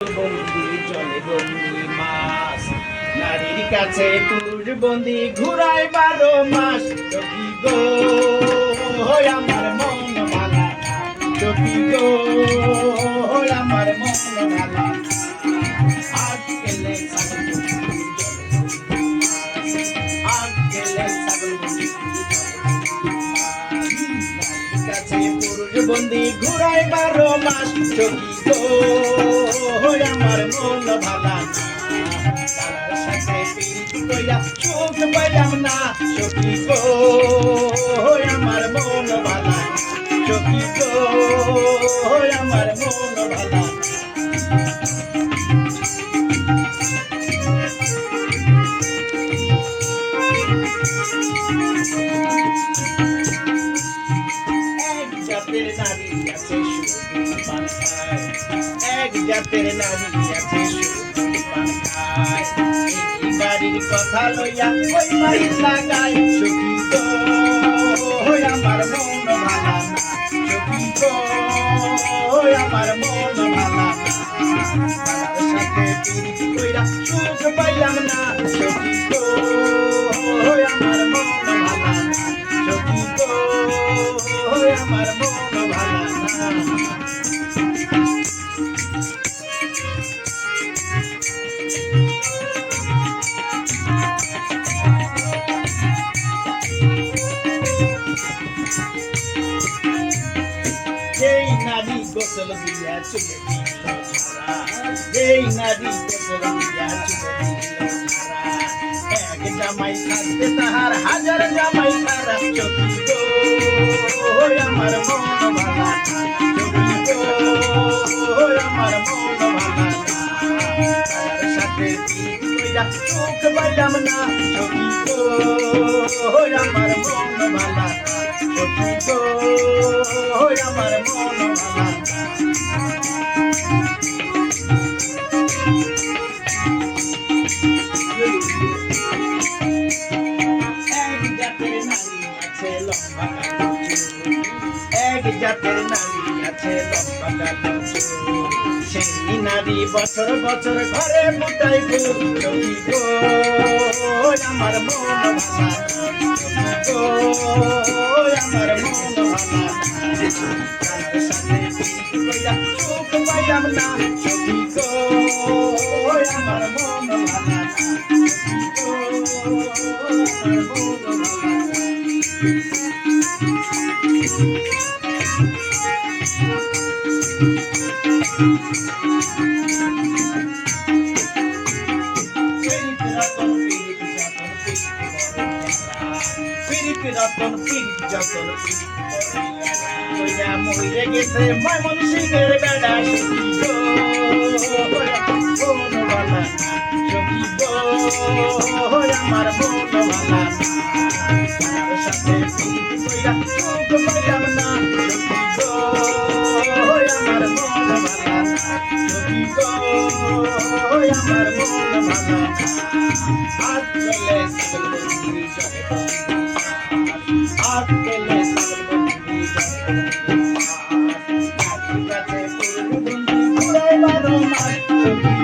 বন্দি জলে বন্দি মাছ, নারীর কাছে পুরুষ বন্দি ঘুরায় 12 মাস। সখী গো আমার মন ভালা, সখী গো আমার মন ভালা। আজ গেলে ছাগল বন্দি আজ গেলে ছাগল বন্দি নারীর কাছে পুরুষ বন্দি ঘুরায় 12 মাস। সখী গো আমার মন ভালা, তার সাথে পীড়িত কইরা সুখ পাইলাম না। সখী গো আমার মন ভালা, সখী গো আমার মন ভালা। এক জাতের নারী আছে শুধু পান খায়, এক জাতের নারী আছে শুধু পান খায়। এই বাড়ির কথা লইয়া ওই বাড়ির লাগায়। সখী গো আমার মন ভালা না, সখী গো আমার মন ভালা না। তার সাথে পীড়িত কইরা সুখ পাইলাম না। সখী গো আমার মন ভালা না, সখী গো আমার মন ভালা না। যেই নারী গোসল দিয়া চুলে দিল ঝরা, যেই নারী গোসল দিয়া চুলে দিল ঝরা, এক জামাই থাকতে তাহার হাজার জামাই তারা। সখী গো আমার মন ভালা না, সখী গো আমার মন ভালা না। তার সাথে পীড়িত কইরা সুখ পাইলাম না। সখী গো আমার মন ভালা না, সখী গো আমার মন ভালা না। এক জাতের নারী আছে লম্বা কালো চুল, এক জাতের নারী আছে লম্বা কালো চুল। সেই নারী বছর বছর ঘরে ফুটায় ফুল। সখী গো আমার মন ভালা না, সখী গো আমার মন ভালা না। তার সাথে পীড়িত কইরা সুখ পাইলাম না। সখী গো আমার মন ভালা না, সখী গো আমার মন ভালা না। পীড়িত রতন পীড়িত যতন পীড়িত রতন পীড়িত যতন পীড়িত কইরা মইরে গেছে ময়মনসিংহের বেড়া। সখী গো মন ভালা না, সখী গো আমার মন ভালা না। তার সাথে পীড়িত কইরা সুখ পাইলাম না। সখী গো আমার মন ভালা না, সখী গো আমার মন ভালা না। আজ গেলে ছাগল বন্দি জলে বন্দি মাছ, আজ গেলে ছাগল বন্দি জলে বন্দি মাছ, নারীর কাছে পুরুষ বন্দি ঘুরায় 12 মাস। সখী